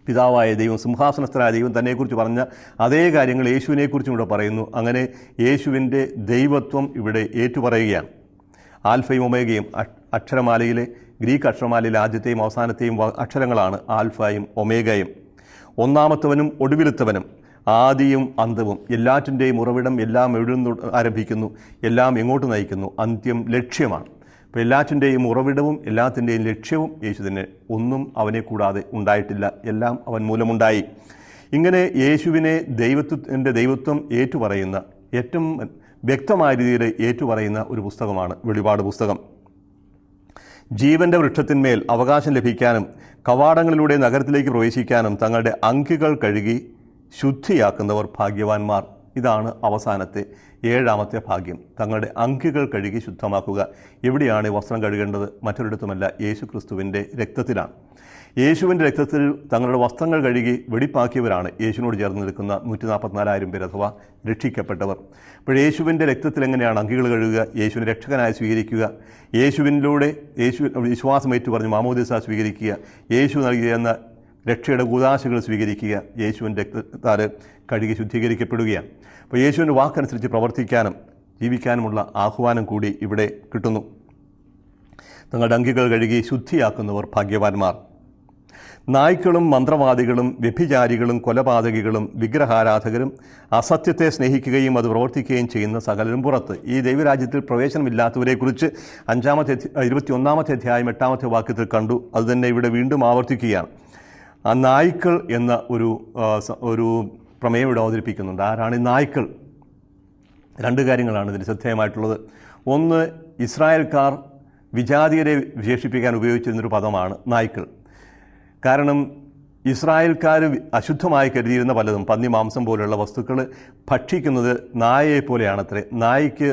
പിതാവായ ദൈവം, സിംഹാസനസ്ഥനായ ദൈവം തന്നെക്കുറിച്ച് പറഞ്ഞ അതേ കാര്യങ്ങൾ യേശുവിനെക്കുറിച്ചും ഇവിടെ പറയുന്നു. അങ്ങനെ യേശുവിൻ്റെ ദൈവത്വം ഇവിടെ ഏറ്റുപറയുകയാണ്. ആൽഫയും ഒമേഗയും അക്ഷരമാലയിലെ, ഗ്രീക്ക് അക്ഷരമാലയിലെ ആദ്യത്തെയും അവസാനത്തെയും അക്ഷരങ്ങളാണ് ആൽഫയും ഒമേഗയും. ഒന്നാമത്തവനും ഒടുവിലത്തവനും, ആദിയും അന്തവും. എല്ലാറ്റിൻ്റെയും ഉറവിടം, എല്ലാം എവിടെ നിന്ന് ആരംഭിക്കുന്നു, എല്ലാം എങ്ങോട്ട് നയിക്കുന്നു, അന്ത്യം ലക്ഷ്യമാണ്. അപ്പോൾ എല്ലാറ്റിൻ്റെയും ഉറവിടവും എല്ലാത്തിൻ്റെയും ലക്ഷ്യവും യേശു തന്നെ. ഒന്നും അവനെ കൂടാതെ ഉണ്ടായിട്ടില്ല, എല്ലാം അവൻ മൂലമുണ്ടായി. ഇങ്ങനെ യേശുവിനെ ദൈവത്തിൻ്റെ ദൈവത്വം ഏറ്റുപറയുന്ന, ഏറ്റവും വ്യക്തമായ രീതിയിൽ ഏറ്റുപറയുന്ന ഒരു പുസ്തകമാണ് വെളിപാട് പുസ്തകം. ജീവൻ്റെ വൃക്ഷത്തിന്മേൽ അവകാശം ലഭിക്കാനും കവാടങ്ങളിലൂടെ നഗരത്തിലേക്ക് പ്രവേശിക്കാനും തങ്ങളുടെ അങ്കികൾ കഴുകി ശുദ്ധിയാക്കുന്നവർ ഭാഗ്യവാന്മാർ. ഇതാണ് അവസാനത്തെ 7ാമത്തെ ഭാഗ്യം. തങ്ങളുടെ അങ്കികൾ കഴുകി ശുദ്ധമാക്കുക. എവിടെയാണ് വസ്ത്രം കഴുകേണ്ടത്? മറ്റൊരിടത്തുമല്ല, യേശു ക്രിസ്തുവിൻ്റെ രക്തത്തിലാണ്. യേശുവിൻ്റെ രക്തത്തിൽ തങ്ങളുടെ വസ്ത്രങ്ങൾ കഴുകി വെടിപ്പാക്കിയവരാണ് യേശുവിനോട് ചേർന്ന് നിൽക്കുന്ന 144,000 പേർ, അഥവാ രക്ഷിക്കപ്പെട്ടവർ. അപ്പോൾ യേശുവിൻ്റെ രക്തത്തിൽ എങ്ങനെയാണ് അങ്കികൾ കഴുകുക? യേശുവിനെ രക്ഷകനായി സ്വീകരിക്കുക, യേശുവിനിലൂടെ വിശ്വാസം ഏറ്റുപറഞ്ഞ് മാമോദിസ സ്വീകരിക്കുക, യേശു നൽകിയെന്ന രക്ഷയുടെ കൂദാശകൾ സ്വീകരിക്കുക, യേശുവിൻ്റെ രക്തത്താൽ കഴുകി ശുദ്ധീകരിക്കപ്പെടുകയാണ്. അപ്പോൾ യേശുവിൻ്റെ വാക്കനുസരിച്ച് പ്രവർത്തിക്കാനും ജീവിക്കാനുമുള്ള ആഹ്വാനം കൂടി ഇവിടെ കിട്ടുന്നു. തങ്ങളുടെ അങ്കികൾ കഴുകി ശുദ്ധിയാക്കുന്നവർ ഭാഗ്യവാന്മാർ. നായ്ക്കളും മന്ത്രവാദികളും വ്യഭിചാരികളും കൊലപാതകികളും വിഗ്രഹാരാധകരും അസത്യത്തെ സ്നേഹിക്കുകയും അത് പ്രവർത്തിക്കുകയും ചെയ്യുന്ന സകലരും പുറത്ത്. ഈ ദൈവരാജ്യത്തിൽ പ്രവേശനമില്ലാത്തവരെക്കുറിച്ച് 21-ാമത്തെ അധ്യായം 8-ാമത്തെ വാക്യത്തിൽ കണ്ടു. അതുതന്നെ ഇവിടെ വീണ്ടും ആവർത്തിക്കുകയാണ്. ആ നായ്ക്കൾ എന്ന ഒരു പ്രമേയം ഇവിടെ അവതരിപ്പിക്കുന്നുണ്ട്. ആരാണ് ഈ നായ്ക്കൾ? 2 കാര്യങ്ങളാണ് ഇതിന് ശ്രദ്ധേയമായിട്ടുള്ളത്. ഒന്ന്, ഇസ്രായേൽക്കാർ വിജാതീയരെ വിശേഷിപ്പിക്കാൻ ഉപയോഗിച്ചിരുന്നൊരു പദമാണ് നായ്ക്കൾ. കാരണം ഇസ്രായേൽക്കാർ അശുദ്ധമായി കരുതിയിരുന്ന പലതും, പന്നി മാംസം പോലെയുള്ള വസ്തുക്കൾ ഭക്ഷിക്കുന്നത് നായയെ പോലെയാണത്രേ. നായ്ക്ക്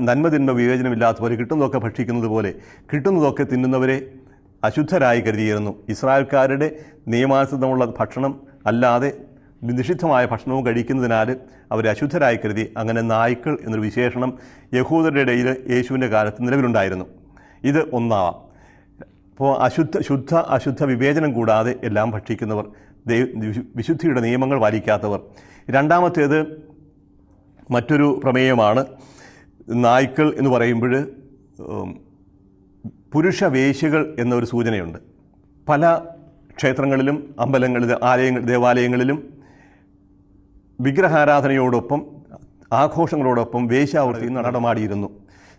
നന്മതിന്മ വിവേചനമില്ലാത്തവരെ കിട്ടുന്നതൊക്കെ ഭക്ഷിക്കുന്നത് പോലെ കിട്ടുന്നതൊക്കെ തിന്നുന്നവരെ അശുദ്ധരായി കരുതിയിരുന്നു. ഇസ്രായേൽക്കാരുടെ നിയമാനുസൃതമുള്ള ഭക്ഷണം അല്ലാതെ നിഷിദ്ധമായ ഭക്ഷണവും കഴിക്കുന്നതിനാൽ അവരെ അശുദ്ധരായി കരുതി. അങ്ങനെ നായ്ക്കൾ എന്നൊരു വിശേഷണം യഹൂദരുടെ ഇടയിൽ യേശുവിൻ്റെ കാലത്ത് നിലവിലുണ്ടായിരുന്നു. ഇത് ഒന്നാവാം. അപ്പോൾ അശുദ്ധ വിവേചനം കൂടാതെ എല്ലാം ഭക്ഷിക്കുന്നവർ, വിശുദ്ധിയുടെ നിയമങ്ങൾ പാലിക്കാത്തവർ. 2ാമത്തേത് മറ്റൊരു പ്രമേയമാണ്. നായ്ക്കൾ എന്ന് പറയുമ്പോൾ പുരുഷവേശ്യകൾ എന്നൊരു സൂചനയുണ്ട്. പല ക്ഷേത്രങ്ങളിലും ദേവാലയങ്ങളിലും വിഗ്രഹാരാധനയോടൊപ്പം ആഘോഷങ്ങളോടൊപ്പം വേശ്യാവൃത്തി നടമാടിയിരുന്നു.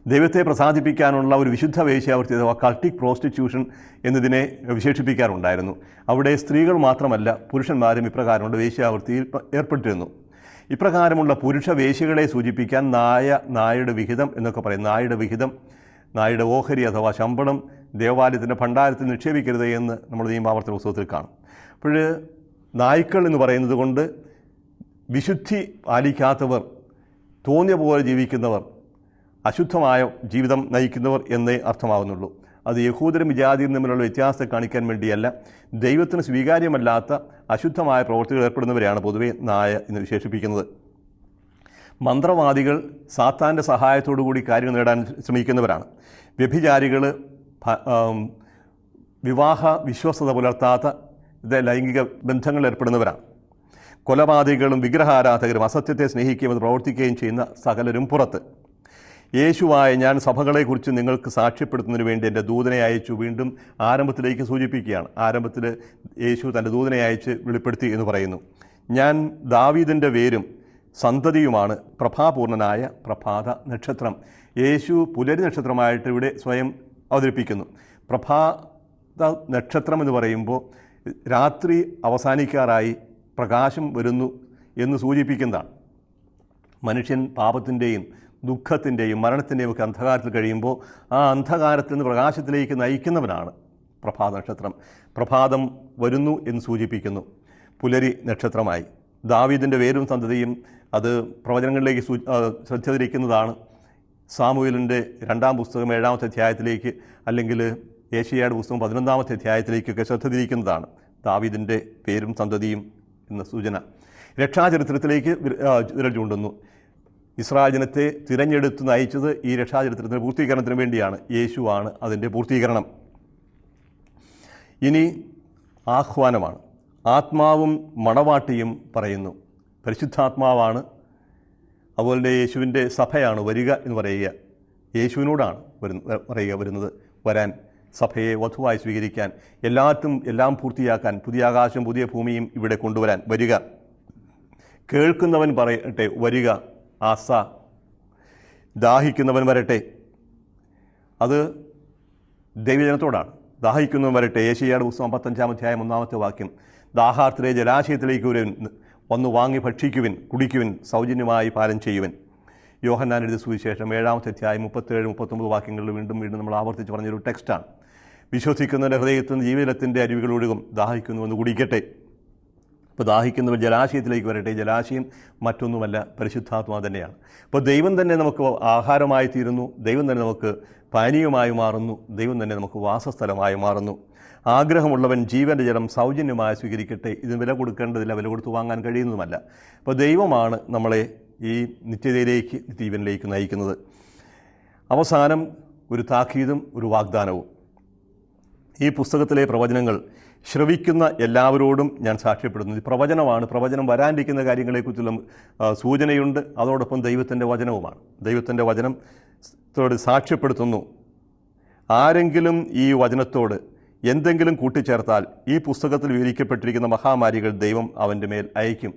ദൈവത്തെ പ്രസാദിപ്പിക്കാനുള്ള ഒരു വിശുദ്ധ വേശ്യാവൃത്തി അഥവാ കൾട്ടിക് പ്രോസ്റ്റിറ്റ്യൂഷൻ എന്നതിനെ വിശേഷിപ്പിക്കാറുണ്ടായിരുന്നു. അവിടെ സ്ത്രീകൾ മാത്രമല്ല പുരുഷന്മാരും ഇപ്രകാരമുള്ള വേശ്യാവൃത്തിയിൽ ഏർപ്പെട്ടിരുന്നു. ഇപ്രകാരമുള്ള പുരുഷ വേശ്യകളെ സൂചിപ്പിക്കാൻ നായയുടെ വിഹിതം എന്നൊക്കെ പറയും. നായയുടെ ഓഹരി അഥവാ ശമ്പളം ദേവാലയത്തിൻ്റെ ഭണ്ഡാരത്തിൽ നിക്ഷേപിക്കരുത് എന്ന് നമ്മൾ നിയമാവർത്തന പുസ്തകത്തിൽ കാണും. അപ്പോൾ നായ്ക്കൾ എന്ന് പറയുന്നത് കൊണ്ട് വിശുദ്ധി പാലിക്കാത്തവർ, തോന്നിയ പോലെ ജീവിക്കുന്നവർ, അശുദ്ധമായ ജീവിതം നയിക്കുന്നവർ എന്നേ അർത്ഥമാവുന്നുള്ളൂ. അത് യഹൂദരും വിജാതിയും തമ്മിലുള്ള വ്യത്യാസത്തെ കാണിക്കാൻ വേണ്ടിയല്ല, ദൈവത്തിന് സ്വീകാര്യമല്ലാത്ത അശുദ്ധമായ പ്രവൃത്തികൾ ഏർപ്പെടുന്നവരെയാണ് പൊതുവെ നായ എന്ന് വിശേഷിപ്പിക്കുന്നത്. മന്ത്രവാദികൾ സാത്താൻ്റെ സഹായത്തോടു കൂടി കാര്യങ്ങൾ നേടാൻ ശ്രമിക്കുന്നവരാണ്. വ്യഭിചാരികൾ വിവാഹ വിശ്വസ്തത പുലർത്താത്ത ലൈംഗിക ബന്ധങ്ങളിൽ ഏർപ്പെടുന്നവരാണ്. കൊലപാതകികളും വിഗ്രഹാരാധകരും അസത്യത്തെ സ്നേഹിക്കുകയും അത് പ്രവർത്തിക്കുകയും ചെയ്യുന്ന സകലരും പുറത്ത്. യേശുവായ ഞാൻ സഭകളെക്കുറിച്ച് നിങ്ങൾക്ക് സാക്ഷ്യപ്പെടുത്തുന്നതിന് വേണ്ടി എൻ്റെ ദൂതനെ അയച്ചു. വീണ്ടും ആരംഭത്തിലേക്ക് സൂചിപ്പിക്കുകയാണ്. ആരംഭത്തിൽ യേശു തൻ്റെ ദൂതനെ അയച്ച് വെളിപ്പെടുത്തി എന്ന് പറയുന്നു. ഞാൻ ദാവീദിൻ്റെ വേരും സന്തതിയുമാണ്, പ്രഭാപൂർണനായ പ്രഭാത നക്ഷത്രം. യേശു പുലരി നക്ഷത്രമായിട്ട് ഇവിടെ സ്വയം അവതരിപ്പിക്കുന്നു. പ്രഭാത നക്ഷത്രം എന്ന് പറയുമ്പോൾ രാത്രി അവസാനിക്കാറായി പ്രകാശം വരുന്നു എന്ന് സൂചിപ്പിക്കുന്നതാണ്. മനുഷ്യൻ പാപത്തിൻ്റെയും ദുഃഖത്തിൻ്റെയും മരണത്തിൻ്റെയും ഒക്കെ അന്ധകാരത്തിൽ കഴിയുമ്പോൾ ആ അന്ധകാരത്തിൽ നിന്ന് പ്രകാശത്തിലേക്ക് നയിക്കുന്നവനാണ് പ്രഭാത നക്ഷത്രം. പ്രഭാതം വരുന്നു എന്ന് സൂചിപ്പിക്കുന്നു. പുലരി നക്ഷത്രമായി ദാവീദിൻ്റെ വേരും സന്തതിയും അത് പ്രവചനങ്ങളിലേക്ക് ശ്രദ്ധ തിരിക്കുന്നതാണ്. സാമുവേലിൻ്റെ 2-ാം പുസ്തകം 7-ാമത്തെ അധ്യായത്തിലേക്ക്, അല്ലെങ്കിൽ ഏശയ്യായുടെ പുസ്തകം 11-ാമത്തെ അധ്യായത്തിലേക്കൊക്കെ ശ്രദ്ധ തിരിക്കുന്നതാണ് ദാവീദിൻ്റെ പേരും സന്തതിയും എന്ന സൂചന. രക്ഷാചരിത്രത്തിലേക്ക് വിരൽ ചൂണ്ടുന്നു. ഇസ്രായേൽ ജനത്തെ തിരഞ്ഞെടുത്ത് നയിച്ചത് ഈ രക്ഷാചരിത്രത്തിൻ്റെ പൂർത്തീകരണത്തിന് വേണ്ടിയാണ്. യേശുവാണ് അതിൻ്റെ പൂർത്തീകരണം. ഇനി ആഹ്വാനമാണ്. ആത്മാവും മണവാട്ടിയും പറയുന്നു. പരിശുദ്ധാത്മാവാണ്, അതുപോലെ യേശുവിൻ്റെ സഭയാണ് വരിക എന്ന് പറയുക. യേശുവിനോടാണ് വരുന്നത്. വരാൻ, സഭയെ വധുവായി സ്വീകരിക്കാൻ, എല്ലാം പൂർത്തിയാക്കാൻ, പുതിയ ആകാശം പുതിയ ഭൂമിയും ഇവിടെ കൊണ്ടുവരാൻ വരിക. കേൾക്കുന്നവൻ പറയട്ടെ വരിക. ആസ. ദാഹിക്കുന്നവൻ വരട്ടെ. അത് ദൈവജനത്തോടാണ്. ദാഹിക്കുന്നവൻ വരട്ടെ. ഏശയ്യായുടെ പുസ്തകം 55-ാം അധ്യായം 1-ാമത്തെ വാക്യം. ദാഹാർത്തരെ ജലാശയത്തിലേക്ക് വന്നു വാങ്ങി ഭക്ഷിക്കുവിൻ, കുടിക്കുവിൻ, സൗജന്യമായി പാലം ചെയ്യുവിൻ. യോഹന്നാൻ എഴുതിയ സുവിശേഷം 7-ാമത്തെ അധ്യായം 37-39 വാക്യങ്ങളിൽ വീണ്ടും നമ്മൾ ആവർത്തിച്ച് പറഞ്ഞൊരു ടെക്സ്റ്റാണ്. വിശ്വസിക്കുന്നവൻ്റെ ഹൃദയത്തിൽ നിന്ന് ജീവജലത്തിൻ്റെ അരുവികൾ ഒഴുകും. ദാഹിക്കുന്നുവെന്ന് കുടിക്കട്ടെ. അപ്പോൾ ദാഹിക്കുന്നവർ ജലാശയത്തിലേക്ക് വരട്ടെ. ജലാശയം മറ്റൊന്നുമല്ല, പരിശുദ്ധാത്മാ തന്നെയാണ്. അപ്പോൾ ദൈവം തന്നെ നമുക്ക് ആഹാരമായി തീരുന്നു. ദൈവം തന്നെ നമുക്ക് പാനീയമായി മാറുന്നു. ദൈവം തന്നെ നമുക്ക് വാസസ്ഥലമായി മാറുന്നു. ആഗ്രഹമുള്ളവൻ ജീവൻ്റെ ജലം സൗജന്യമായി സ്വീകരിക്കട്ടെ. ഇതിന് വില കൊടുക്കേണ്ടതില്ല, വില കൊടുത്ത് വാങ്ങാൻ കഴിയുന്നതുമല്ല. അപ്പോൾ ദൈവമാണ് നമ്മളെ ഈ നിത്യതയിലേക്ക്, ജീവനിലേക്ക് നയിക്കുന്നത്. അവസാനം ഒരു താക്കീതും ഒരു വാഗ്ദാനവും. ഈ പുസ്തകത്തിലെ പ്രവചനങ്ങൾ ശ്രവിക്കുന്ന എല്ലാവരോടും ഞാൻ സാക്ഷ്യപ്പെടുന്നു. ഇത് പ്രവചനമാണ്. പ്രവചനം വരാനിരിക്കുന്ന കാര്യങ്ങളെക്കുറിച്ചുള്ള സൂചനയുണ്ട്. അതോടൊപ്പം ദൈവത്തിൻ്റെ വചനവുമാണ്. ദൈവത്തിൻ്റെ വചനത്തോട് സാക്ഷ്യപ്പെടുത്തുന്നു. ആരെങ്കിലും ഈ വചനത്തോട് എന്തെങ്കിലും കൂട്ടിച്ചേർത്താൽ ഈ പുസ്തകത്തിൽ വിവരിക്കപ്പെട്ടിരിക്കുന്ന മഹാമാരികൾ ദൈവം അവൻ്റെ മേൽ അയക്കും.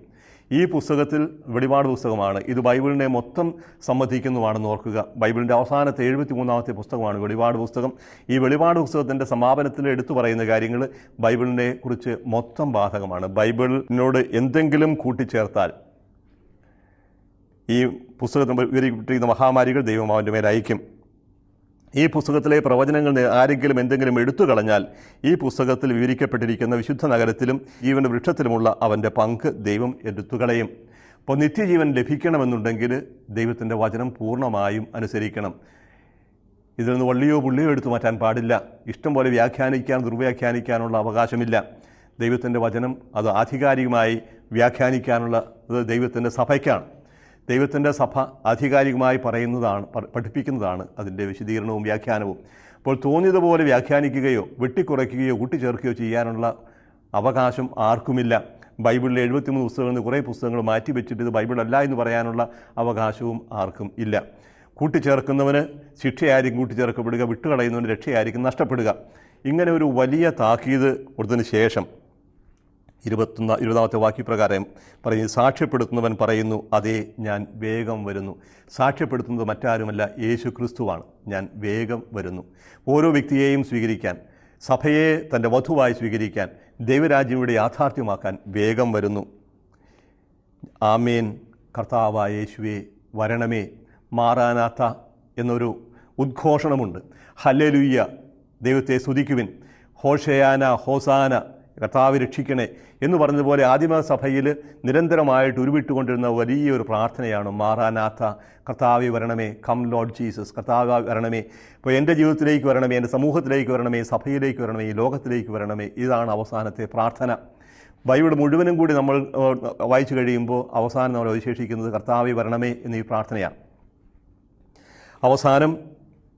ഈ പുസ്തകത്തിൽ വെളിപാട് പുസ്തകമാണ്. ഇത് ബൈബിളിനെ മൊത്തം സംബന്ധിക്കുന്നതാണെന്ന് ഓർക്കുക. ബൈബിളിൻ്റെ അവസാനത്തെ 73-ാമത്തെ പുസ്തകമാണ് വെളിപാട് പുസ്തകം. ഈ വെളിപാട് പുസ്തകത്തിൻ്റെ സമാപനത്തിൽ എടുത്തു പറയുന്ന കാര്യങ്ങൾ ബൈബിളിനെ കുറിച്ച് മൊത്തം ബാധകമാണ്. ബൈബിളിനോട് എന്തെങ്കിലും കൂട്ടിച്ചേർത്താൽ ഈ പുസ്തകത്തിൽ വിവരിക്കപ്പെട്ടിരിക്കുന്ന മഹാമാരികൾ ദൈവം അവൻ്റെ മേൽ അയക്കും. ഈ പുസ്തകത്തിലെ പ്രവചനങ്ങൾ ആരെങ്കിലും എന്തെങ്കിലും എടുത്തു കളഞ്ഞാൽ ഈ പുസ്തകത്തിൽ വിവരിക്കപ്പെട്ടിരിക്കുന്ന വിശുദ്ധ നഗരത്തിലും ജീവൻ്റെ വൃക്ഷത്തിലുമുള്ള അവൻ്റെ പങ്ക് ദൈവം എടുത്തുകളയും. അപ്പോൾ നിത്യജീവൻ ലഭിക്കണമെന്നുണ്ടെങ്കിൽ ദൈവത്തിൻ്റെ വചനം പൂർണ്ണമായും അനുസരിക്കണം. ഇതിൽ നിന്ന് വള്ളിയോ പുള്ളിയോ എടുത്തു മാറ്റാൻ പാടില്ല. ഇഷ്ടം പോലെ വ്യാഖ്യാനിക്കാൻ, ദുർവ്യാഖ്യാനിക്കാനുള്ള അവകാശമില്ല. ദൈവത്തിൻ്റെ വചനം അത് ആധികാരികമായി വ്യാഖ്യാനിക്കാനുള്ള അത് ദൈവത്തിൻ്റെ സഭയ്ക്കാണ്. ദൈവത്തിൻ്റെ സഭ ആധികാരികമായി പഠിപ്പിക്കുന്നതാണ് അതിൻ്റെ വിശദീകരണവും വ്യാഖ്യാനവും. അപ്പോൾ തോന്നിയതുപോലെ വ്യാഖ്യാനിക്കുകയോ വെട്ടിക്കുറയ്ക്കുകയോ കൂട്ടിച്ചേർക്കുകയോ ചെയ്യാനുള്ള അവകാശം ആർക്കുമില്ല. ബൈബിളിലെ 73 പുസ്തകങ്ങളിൽ നിന്ന് കുറേ പുസ്തകങ്ങൾ മാറ്റിവെച്ചിട്ട് ഇത് ബൈബിളല്ല എന്ന് പറയാനുള്ള അവകാശവും ആർക്കും ഇല്ല. കൂട്ടിച്ചേർക്കുന്നവന് ശിക്ഷയായിരിക്കും കൂട്ടിച്ചേർക്കപ്പെടുക, വിട്ടുകളയുന്നവന് രക്ഷയായിരിക്കും നഷ്ടപ്പെടുക. ഇങ്ങനെ ഒരു വലിയ താക്കീത് കൊടുത്തതിന് ശേഷം 20-ാമത്തെ വാക്യപ്രകാരം പറയുന്നു, സാക്ഷ്യപ്പെടുത്തുന്നവൻ പറയുന്നു, അതേ ഞാൻ വേഗം വരുന്നു. സാക്ഷ്യപ്പെടുത്തുന്നത് മറ്റാരുമല്ല, യേശു ക്രിസ്തുവാണ്. ഞാൻ വേഗം വരുന്നു. ഓരോ വ്യക്തിയെയും സ്വീകരിക്കാൻ, സഭയെ തൻ്റെ വധുവായി സ്വീകരിക്കാൻ, ദൈവരാജ്യം ഇവിടെ യാഥാർത്ഥ്യമാക്കാൻ വേഗം വരുന്നു. ആമേൻ. കർത്താവായ യേശുവേ വരണമേ, മാറാനാത്ത എന്നൊരു ഉദ്ഘോഷണമുണ്ട്. ഹല്ലേലൂയ്യ, ദൈവത്തെ സ്തുതിക്കുവിൻ. ഹോഷയാന, ഹോസാന, കർത്താവ് രക്ഷിക്കണേ എന്ന് പറഞ്ഞതുപോലെ ആദിമസഭയിൽ നിരന്തരമായിട്ട് ഉരുവിട്ടുകൊണ്ടിരുന്ന വലിയൊരു പ്രാർത്ഥനയാണ് മാറാനാത്ത. കർത്താവേ വരണമേ, കം ലോർഡ് ജീസസ്. കർത്താവ് വരണമേ, ഇപ്പോൾ എൻ്റെ ജീവിതത്തിലേക്ക് വരണമേ, എൻ്റെ സമൂഹത്തിലേക്ക് വരണമേ, സഭയിലേക്ക് വരണമേ, ഈ ലോകത്തിലേക്ക് വരണമേ. ഇതാണ് അവസാനത്തെ പ്രാർത്ഥന. ബൈബിൾ മുഴുവനും കൂടി നമ്മൾ വായിച്ചു കഴിയുമ്പോൾ അവസാനം നമ്മൾ വിശേഷിക്കുന്നത് കർത്താവേ വരണമേ എന്നീ പ്രാർത്ഥനയാണ്. അവസാനം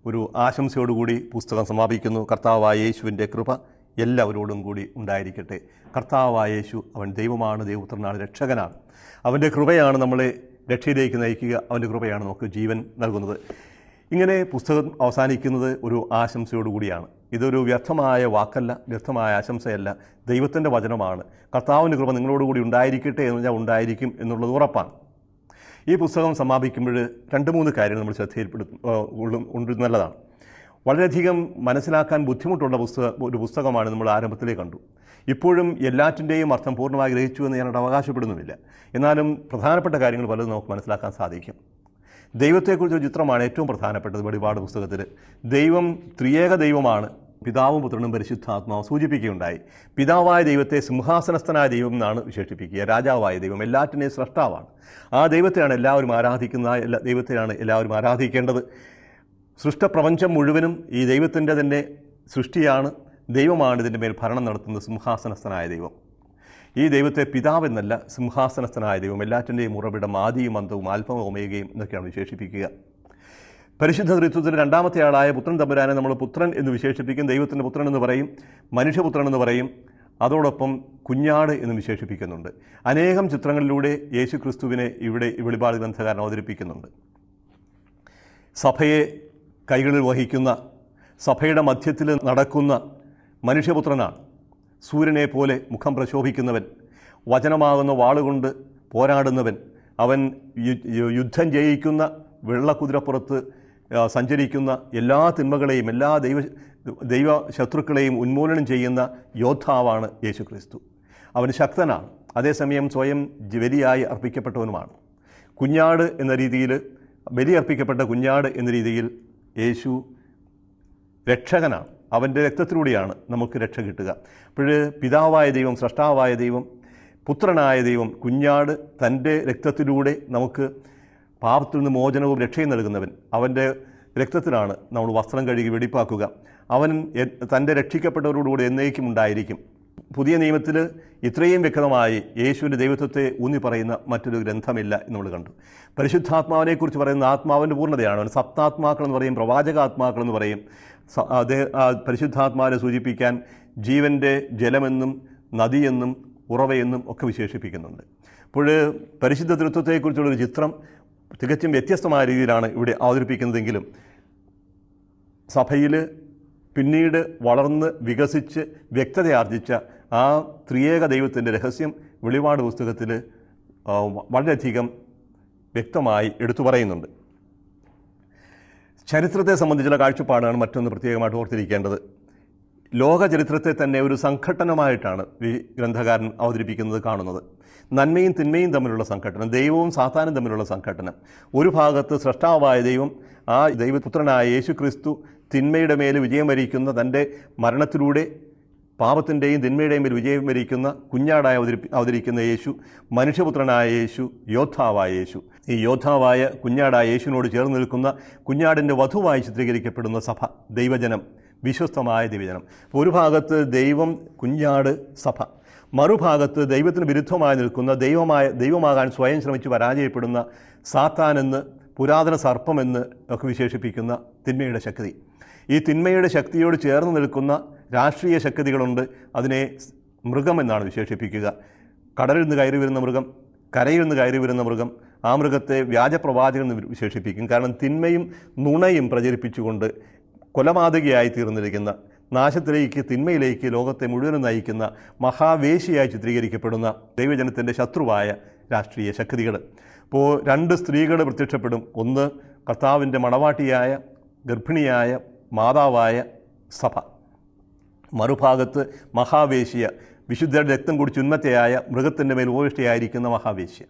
ഒരു ആശംസയോടുകൂടി പുസ്തകം സമാപിക്കുന്നു. കർത്താവായ യേശുവിൻ്റെ കൃപ എല്ലാവരോടും കൂടി ഉണ്ടായിരിക്കട്ടെ. കർത്താവായ യേശു അവൻ ദൈവമാണ്, ദൈവപുത്രനാണ്, രക്ഷകനാണ്. അവൻ്റെ കൃപയാണ് നമ്മളെ രക്ഷയിലേക്ക് നയിക്കുക. അവൻ്റെ കൃപയാണ് നമുക്ക് ജീവൻ നൽകുന്നത്. ഇങ്ങനെ പുസ്തകം അവസാനിക്കുന്നത് ഒരു ആശംസയോടുകൂടിയാണ്. ഇതൊരു വ്യർത്ഥമായ വാക്കല്ല, വ്യർത്ഥമായ ആശംസയല്ല, ദൈവത്തിൻ്റെ വചനമാണ്. കർത്താവിൻ്റെ കൃപ നിങ്ങളോടുകൂടി ഉണ്ടായിരിക്കട്ടെ എന്ന് പറഞ്ഞാൽ ഉണ്ടായിരിക്കും എന്നുള്ളത് ഉറപ്പാണ്. ഈ പുസ്തകം സമാപിക്കുമ്പോൾ 2-3 കാര്യങ്ങൾ നമ്മൾ ഉണ്ട് നല്ലതാണ്. വളരെയധികം മനസ്സിലാക്കാൻ ബുദ്ധിമുട്ടുള്ള ഒരു പുസ്തകമാണ് നമ്മൾ ആരംഭത്തിലേ കണ്ടു. ഇപ്പോഴും എല്ലാറ്റിൻ്റെയും അർത്ഥം പൂർണ്ണമായി ഗ്രഹിച്ചു എന്ന് ഞാനോട് അവകാശപ്പെടുന്നുമില്ല. എന്നാലും പ്രധാനപ്പെട്ട കാര്യങ്ങൾ പലതും നമുക്ക് മനസ്സിലാക്കാൻ സാധിക്കും. ദൈവത്തെക്കുറിച്ചൊരു ചിത്രമാണ് ഏറ്റവും പ്രധാനപ്പെട്ടത്. വെളിപാട് പുസ്തകത്തിൽ ദൈവം ത്രിയേക ദൈവമാണ്. പിതാവും പുത്രനും പരിശുദ്ധാത്മാവും സൂചിപ്പിക്കുകയുണ്ടായി. പിതാവായ ദൈവത്തെ സിംഹാസനസ്ഥനായ ദൈവം എന്നാണ് വിശേഷിപ്പിക്കുക. രാജാവായ ദൈവം എല്ലാറ്റിനെയും സ്രഷ്ടാവാണ്. ആ ദൈവത്തെയാണ് എല്ലാവരും ആരാധിക്കുന്ന, ദൈവത്തെയാണ് എല്ലാവരും ആരാധിക്കേണ്ടത്. സൃഷ്ടപ്രപഞ്ചം മുഴുവനും ഈ ദൈവത്തിൻ്റെ തന്നെ സൃഷ്ടിയാണ്. ദൈവമാണ് ഇതിൻ്റെ മേൽ ഭരണം നടത്തുന്നത്, സിംഹാസനസ്ഥനായ ദൈവം. ഈ ദൈവത്തെ പിതാവെന്നല്ല, സിംഹാസനസ്ഥനായ ദൈവം, എല്ലാറ്റിൻ്റെയും ഉറവിടം, ആദിയും അന്തവും ആൽഫവും ഒമേഗയും എന്നൊക്കെയാണ് വിശേഷിപ്പിക്കുക. പരിശുദ്ധ ത്രിത്വത്തിൽ 2-ാമത്തെ ആളായ പുത്രൻ തമ്പുരാനെ നമ്മൾ പുത്രൻ എന്ന് വിശേഷിപ്പിക്കും. ദൈവത്തിൻ്റെ പുത്രൻ എന്ന് പറയും, മനുഷ്യപുത്രൻ എന്ന് പറയും. അതോടൊപ്പം കുഞ്ഞാട് എന്ന് വിശേഷിപ്പിക്കുന്നുണ്ട്. അനേകം ചിത്രങ്ങളിലൂടെ യേശു ക്രിസ്തുവിനെ ഇവിടെ വെളിപാട് ഗ്രന്ഥകാരൻ അവതരിപ്പിക്കുന്നുണ്ട്. സഭയെ കൈകളിൽ വഹിക്കുന്ന, സഭയുടെ മധ്യത്തിൽ നടക്കുന്ന മനുഷ്യപുത്രനാണ്. സൂര്യനെ പോലെ മുഖം പ്രശോഭിക്കുന്നവൻ, വചനമാകുന്ന വാളുകൊണ്ട് പോരാടുന്നവൻ, അവൻ യുദ്ധം ജയിക്കുന്ന, വെള്ളക്കുതിരപ്പുറത്ത് സഞ്ചരിക്കുന്ന, എല്ലാ തിന്മകളെയും എല്ലാ ദൈവ ശത്രുക്കളെയും ഉന്മൂലനം ചെയ്യുന്ന യോദ്ധാവാണ് യേശു ക്രിസ്തു. അവൻ ശക്തനാണ്, അതേസമയം സ്വയം ബലിയായി അർപ്പിക്കപ്പെട്ടവനുമാണ്. കുഞ്ഞാട് എന്ന രീതിയിൽ, ബലിയർപ്പിക്കപ്പെട്ട കുഞ്ഞാട് എന്ന രീതിയിൽ യേശു രക്ഷകനാണ്. അവൻ്റെ രക്തത്തിലൂടെയാണ് നമുക്ക് രക്ഷ കിട്ടുക. അപ്പോൾ പിതാവായ ദൈവം, സ്രഷ്ടാവായ ദൈവം, പുത്രനായ ദൈവം, കുഞ്ഞാട് തൻ്റെ രക്തത്തിലൂടെ നമുക്ക് പാപത്തിൽ നിന്ന് മോചനവും രക്ഷയും നൽകുന്നവൻ. അവൻ്റെ രക്തത്തിലാണ് നമ്മൾ വസ്ത്രം കഴുകി വെടിപ്പാക്കുക. അവൻ തൻ്റെ രക്ഷിക്കപ്പെട്ടവരോടുകൂടി എന്നേക്കും ഉണ്ടായിരിക്കും. പുതിയ നിയമത്തിൽ ഇത്രയും വ്യക്തമായി യേശുവിൻ്റെ ദൈവത്വത്തെ ഊന്നി പറയുന്ന മറ്റൊരു ഗ്രന്ഥമില്ല എന്ന് നമ്മൾ കണ്ടു. പരിശുദ്ധാത്മാവിനെക്കുറിച്ച് പറയുന്ന ആത്മാവിൻ്റെ പൂർണ്ണതയാണ്. അവൻ സപ്താത്മാക്കളെന്ന് പറയും, പ്രവാചകാത്മാക്കളെന്ന് പറയും. പരിശുദ്ധാത്മാവിനെ സൂചിപ്പിക്കാൻ ജീവൻ്റെ ജലമെന്നും നദിയെന്നും ഉറവയെന്നും ഒക്കെ വിശേഷിപ്പിക്കുന്നുണ്ട്. അപ്പോൾ പരിശുദ്ധ തൃത്വത്തെക്കുറിച്ചുള്ളൊരു ചിത്രം തികച്ചും വ്യത്യസ്തമായ രീതിയിലാണ് ഇവിടെ അവതരിപ്പിക്കുന്നതെങ്കിലും സഭയിൽ പിന്നീട് വളർന്ന് വികസിച്ച് വ്യക്തതയാർജിച്ച ആ ത്രിയേക ദൈവത്തിൻ്റെ രഹസ്യം വെളിപാട് പുസ്തകത്തിൽ വളരെയധികം വ്യക്തമായി എടുത്തു പറയുന്നുണ്ട്. ചരിത്രത്തെ സംബന്ധിച്ചുള്ള കാഴ്ചപ്പാടാണ് മറ്റൊന്ന് പ്രത്യേകമായിട്ട് ഓർത്തിരിക്കേണ്ടത്. ലോക ചരിത്രത്തെ തന്നെ ഒരു സംഘട്ടനമായിട്ടാണ് ഈ ഗ്രന്ഥകാരൻ അവതരിപ്പിക്കുന്നത് കാണുന്നത്. നന്മയും തിന്മയും തമ്മിലുള്ള സംഘട്ടനം, ദൈവവും സാത്താനും തമ്മിലുള്ള സംഘട്ടനം. ഒരു ഭാഗത്ത് സ്രഷ്ടാവായ ദൈവം, ആ ദൈവപുത്രനായ യേശു ക്രിസ്തു തിന്മയുടെ മേൽ വിജയം വരിക്കുന്ന, തൻ്റെ മരണത്തിലൂടെ പാപത്തിൻ്റെയും തിന്മയുടെയും മേൽ വിജയം വരിക്കുന്ന കുഞ്ഞാടായി അവതരിക്കുന്ന യേശു, മനുഷ്യപുത്രനായ യേശു, യോദ്ധാവായ യേശു. ഈ യോദ്ധാവായ കുഞ്ഞാടായ യേശുവിനോട് ചേർന്ന് നിൽക്കുന്ന കുഞ്ഞാടിൻ്റെ വധുവായി ചിത്രീകരിക്കപ്പെടുന്ന സഭ, ദൈവജനം, വിശ്വസ്തമായ ദൈവജനം. ഒരു ഭാഗത്ത് ദൈവം, കുഞ്ഞാട്, സഭ. മറുഭാഗത്ത് ദൈവത്തിന് വിരുദ്ധമായി നിൽക്കുന്ന, ദൈവമാകാൻ സ്വയം ശ്രമിച്ച് പരാജയപ്പെടുന്ന സാത്താനെന്ന്, പുരാതന സർപ്പമെന്ന് ഒക്കെ വിശേഷിപ്പിക്കുന്ന തിന്മയുടെ ശക്തി. ഈ തിന്മയുടെ ശക്തിയോട് ചേർന്ന് നിൽക്കുന്ന രാഷ്ട്രീയ ശക്തികളുണ്ട്. അതിനെ മൃഗമെന്നാണ് വിശേഷിപ്പിക്കുക. കടലിൽ നിന്ന് കയറി വരുന്ന മൃഗം, കരയിൽ നിന്ന് കയറി വരുന്ന മൃഗം. ആ മൃഗത്തെ വ്യാജപ്രവാചകൻ എന്ന് വിശേഷിപ്പിക്കും. കാരണം തിന്മയും നുണയും പ്രചരിപ്പിച്ചുകൊണ്ട് കൊലപാതകയായി തീർന്നിരിക്കുന്ന, നാശത്തിലേക്ക്, തിന്മയിലേക്ക് ലോകത്തെ മുഴുവനും നയിക്കുന്ന മഹാവേശിയായി ചിത്രീകരിക്കപ്പെടുന്ന ദൈവജനത്തിൻ്റെ ശത്രുവായ രാഷ്ട്രീയ ശക്തികൾ. ഇപ്പോൾ 2 സ്ത്രീകൾ പ്രത്യക്ഷപ്പെടും. ഒന്ന് കർത്താവിൻ്റെ മണവാട്ടിയായ ഗർഭിണിയായ മാതാവായ സഭ, മറുഭാഗത്ത് മഹാവേശ്യ, വിശുദ്ധരുടെ രക്തം കുടിച്ച് ഉന്മത്തയായ മൃഗത്തിൻ്റെ മേൽ ഉപവിഷ്ടയായിരിക്കുന്ന മഹാവേശ്യ.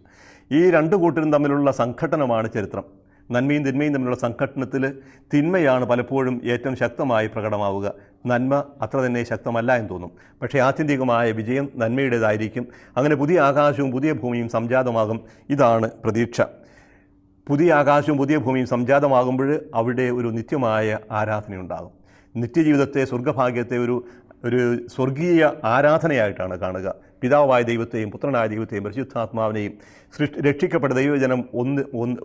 ഈ 2 കൂട്ടരും തമ്മിലുള്ള സംഘട്ടനമാണ് ചരിത്രം. നന്മയും തിന്മയും തമ്മിലുള്ള സംഘട്ടനത്തിൽ തിന്മയാണ് പലപ്പോഴും ഏറ്റവും ശക്തമായി പ്രകടമാവുക. നന്മ അത്ര തന്നെ ശക്തമല്ല എന്ന് തോന്നും. പക്ഷേ ആത്യന്തികമായ വിജയം നന്മയുടേതായിരിക്കും. അങ്ങനെ പുതിയ ആകാശവും പുതിയ ഭൂമിയും സംജാതമാകും. ഇതാണ് പ്രതീക്ഷ. പുതിയ ആകാശവും പുതിയ ഭൂമിയും സംജാതമാകുമ്പോൾ അവിടെ ഒരു നിത്യമായ ആരാധനയുണ്ടാകും. നിത്യജീവിതത്തെ, സ്വർഗ്ഗഭാഗ്യത്തെ ഒരു സ്വർഗീയ ആരാധനയായിട്ടാണ് കാണുക. പിതാവായ ദൈവത്തെയും പുത്രനായ ദൈവത്തെയും പരിശുദ്ധാത്മാവിനെയും രക്ഷിക്കപ്പെട്ട ദൈവജനം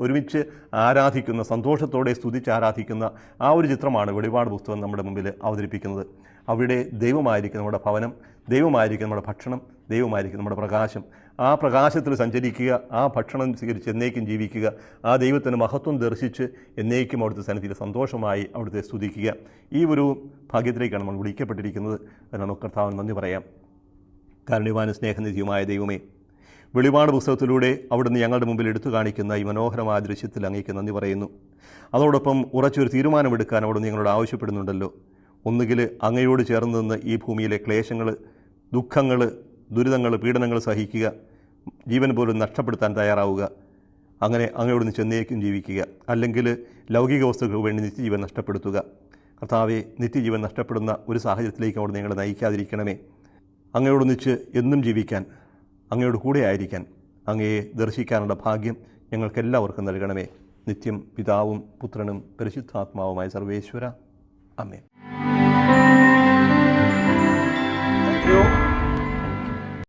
ഒരുമിച്ച് ആരാധിക്കുന്ന, സന്തോഷത്തോടെ സ്തുതിച്ച് ആരാധിക്കുന്ന ആ ഒരു ചിത്രമാണ് വെളിപാട് പുസ്തകം നമ്മുടെ മുമ്പിൽ അവതരിപ്പിക്കുന്നത്. അവിടെ ദൈവമായിരിക്കും നമ്മുടെ ഭവനം, ദൈവമായിരിക്കും നമ്മുടെ ഭക്ഷണം, ദൈവമായിരിക്കും നമ്മുടെ പ്രകാശം. ആ പ്രകാശത്തിൽ സഞ്ചരിക്കുക, ആ ഭക്ഷണം സ്വീകരിച്ച് എന്നേക്കും ജീവിക്കുക, ആ ദൈവത്തിന് മഹത്വം ദർശിച്ച് എന്നേക്കും അവിടുത്തെ സന്നിധിയിൽ സന്തോഷമായി അവിടുത്തെ സ്തുതിക്കുക. ഈ ഒരു ഭാഗ്യത്തിലേക്കാണ് നമ്മൾ വിളിക്കപ്പെട്ടിരിക്കുന്നത്. അതിനാണ് കർത്താവിന് നന്ദി പറയാം. കാരുണ്യവാനും സ്നേഹനിധിയുമായ ദൈവമേ, വെളിപാട് പുസ്തകത്തിലൂടെ അവിടുന്ന് ഞങ്ങളുടെ മുമ്പിൽ എടുത്തു കാണിക്കുന്ന ഈ മനോഹരമായ ദൃശ്യത്തിൽ അങ്ങേക്ക് നന്ദി പറയുന്നു. അതോടൊപ്പം ഉറച്ചൊരു തീരുമാനമെടുക്കാൻ അവിടുന്ന് ഞങ്ങളോട് ആവശ്യപ്പെടുന്നുണ്ടല്ലോ. ഒന്നുകിൽ അങ്ങയോട് ചേർന്ന് നിന്ന് ഈ ഭൂമിയിലെ ക്ലേശങ്ങൾ, ദുഃഖങ്ങൾ, ദുരിതങ്ങൾ, പീഡനങ്ങൾ സഹിക്കുക, ജീവൻ പോലും നഷ്ടപ്പെടുത്താൻ തയ്യാറാവുക, അങ്ങനെ അങ്ങയോടൊന്ന് ചെന്നേക്കും ജീവിക്കുക. അല്ലെങ്കിൽ ലൗകിക വസ്തുക്കൾക്ക് വേണ്ടി നിത്യജീവൻ നഷ്ടപ്പെടുത്തുക. കർത്താവെ, നിത്യജീവൻ നഷ്ടപ്പെടുന്ന ഒരു സാഹചര്യത്തിലേക്ക് അവിടുന്ന് ഞങ്ങളെ നയിക്കാതിരിക്കണമേ. അങ്ങയോടൊന്നിച്ച് എന്നും ജീവിക്കാൻ, അങ്ങയോട് കൂടെ ആയിരിക്കാൻ, അങ്ങയെ ദർശിക്കാനുള്ള ഭാഗ്യം ഞങ്ങൾക്കെല്ലാവർക്കും നൽകണമേ. നിത്യം പിതാവും പുത്രനും പരിശുദ്ധാത്മാവുമായ സർവേശ്വര. ആമേൻ.